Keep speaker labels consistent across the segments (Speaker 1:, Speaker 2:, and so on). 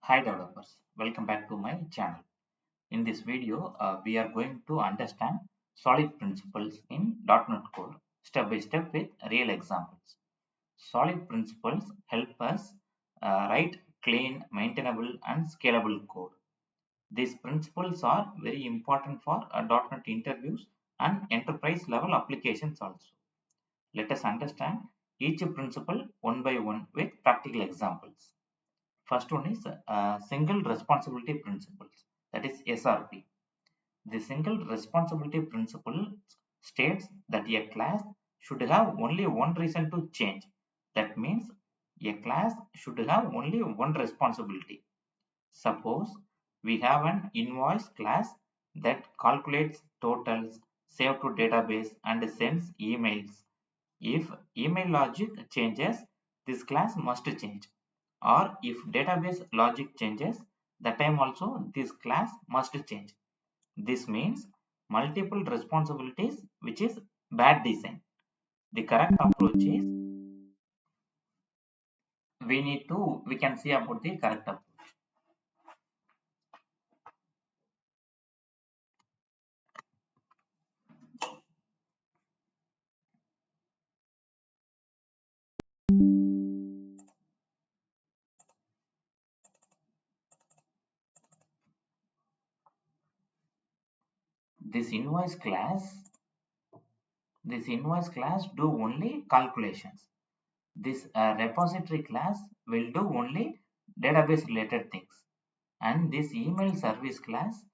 Speaker 1: Hi developers, welcome back to my channel. In this video, we are going to understand solid principles in .NET Core step by step with real examples. Solid principles help us write clean, maintainable and scalable code. These principles are very important for .NET interviews and enterprise level applications also. Let us understand each principle one by one with practical examples. First one is single responsibility principles, that is SRP. The single responsibility principle states that a class should have only one reason to change. That means a class should have only one responsibility. Suppose we have an invoice class that calculates totals, save to database and sends emails. If email logic changes, this class must change. Or if database logic changes, the time also this class must change. This means multiple responsibilities, which is bad design. The correct approach is we can see about the correct approach. This invoice class, this invoice class do only calculations. This repository class will do only database related things. And this email service class,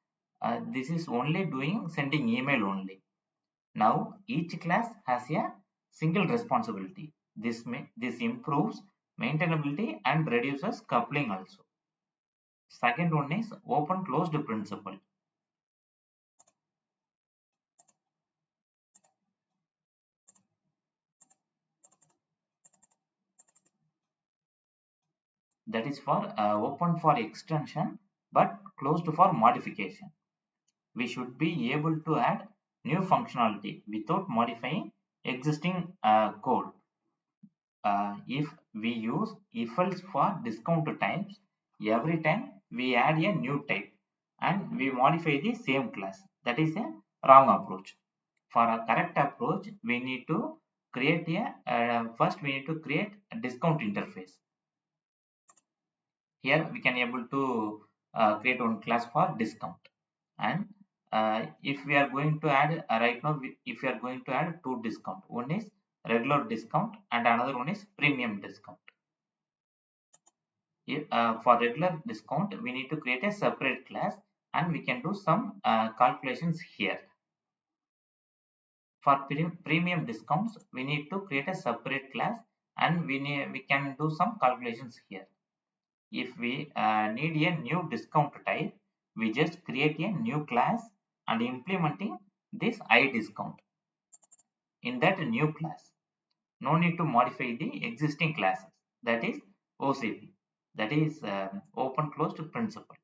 Speaker 1: this is only doing sending email only. Now each class has a single responsibility. This improves maintainability and reduces coupling also. Second one is open closed principle. That is for open for extension but closed for modification. We should be able to add new functionality without modifying existing code. If we use if else for discount types, every time we add a new type and we modify the same class. That is a wrong approach. For a correct approach, we need to create first we need to create a discount interface. Here we can able to create one class for discount. And if we are going to add right now, if we are going to add two discount, one is regular discount and another one is premium discount. For regular discount, we need to create a separate class and we can do some calculations here. For premium discounts, we need to create a separate class and we can do some calculations here. If we need a new discount type, we just create a new class and implementing this iDiscount in that new class. No need to modify the existing classes. That is OCP. That is open closed principle.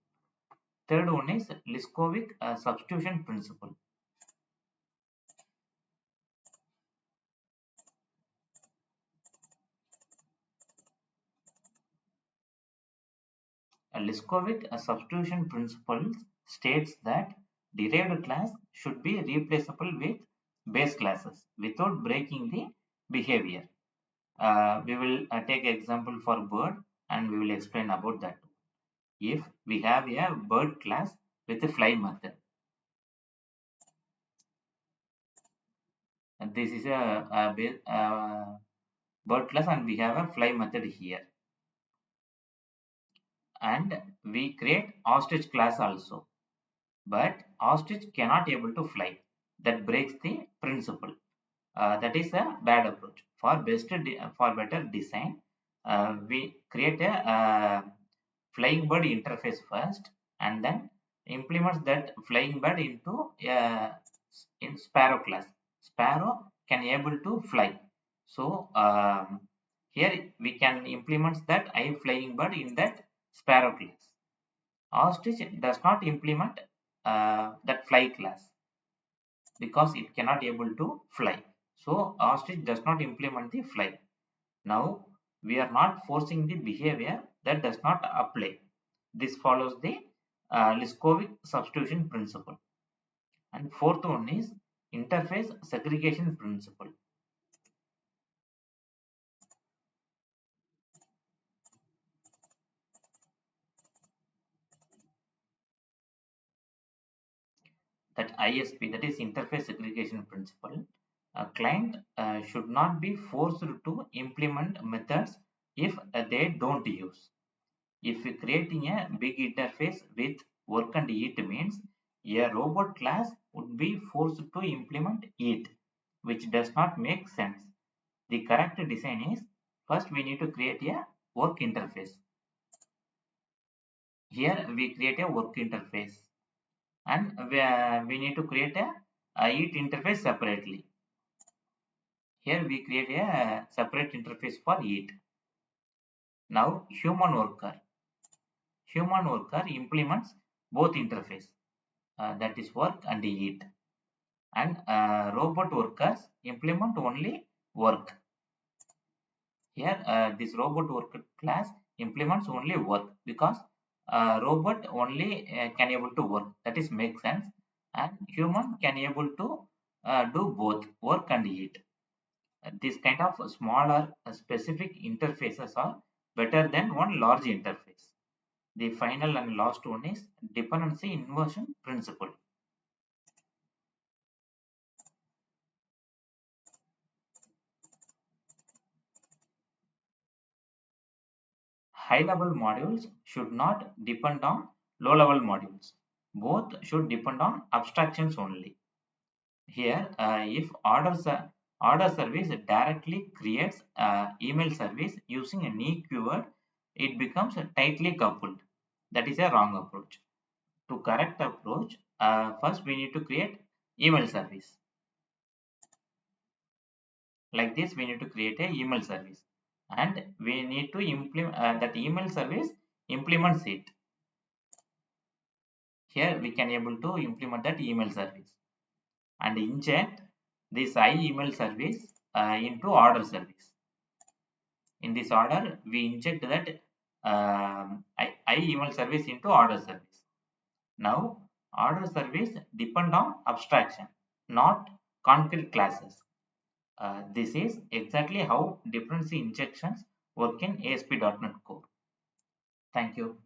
Speaker 1: Third one is Liskovic substitution principle. A Liskovic substitution principle states that derived class should be replaceable with base classes without breaking the behavior. We will take example for bird and we will explain about that. If we have a bird class with a fly method, and this is a bird class and we have a fly method here, and we create ostrich class also, but ostrich cannot able to fly. That breaks the principle. That is a bad approach. For for better design, we create a flying bird interface first and then implements that flying bird into in sparrow class. Sparrow can able to fly. So here we can implement that I flying bird in that sparrow class. Ostrich does not implement that fly class because it cannot able to fly. So ostrich does not implement the fly. Now we are not forcing the behavior that does not apply. This follows the Liskovic substitution principle. And fourth one is interface segregation principle. That ISP, that is interface segregation principle, a client should not be forced to implement methods if they don't use. If creating a big interface with work and eat means a robot class would be forced to implement eat, which does not make sense. The correct design is first we need to create a work interface. Here we create a work interface and we need to create a eat interface separately. Here we create a separate interface for eat. Now human worker implements both interface, that is work and eat, and robot workers implement only work. Here this robot worker class implements only work because robot only can able to work, that is make sense, and human can able to do both work and eat. This kind of smaller specific interfaces are better than one large interface. The final and last one is dependency inversion principle. High level modules should not depend on low level modules. Both should depend on abstractions only. Here, if order service directly creates email service using a new keyword, it becomes tightly coupled. That is a wrong approach. To correct approach, first we need to create email service. Like this, we need to create a email service, and we need to implement that email service implements it. Here we can able to implement that email service and inject this I email service into order service. In this order, we inject that I email service into order service. Now, order service depend on abstraction, not concrete classes. This is exactly how dependency injections work in ASP.NET Core. Thank you.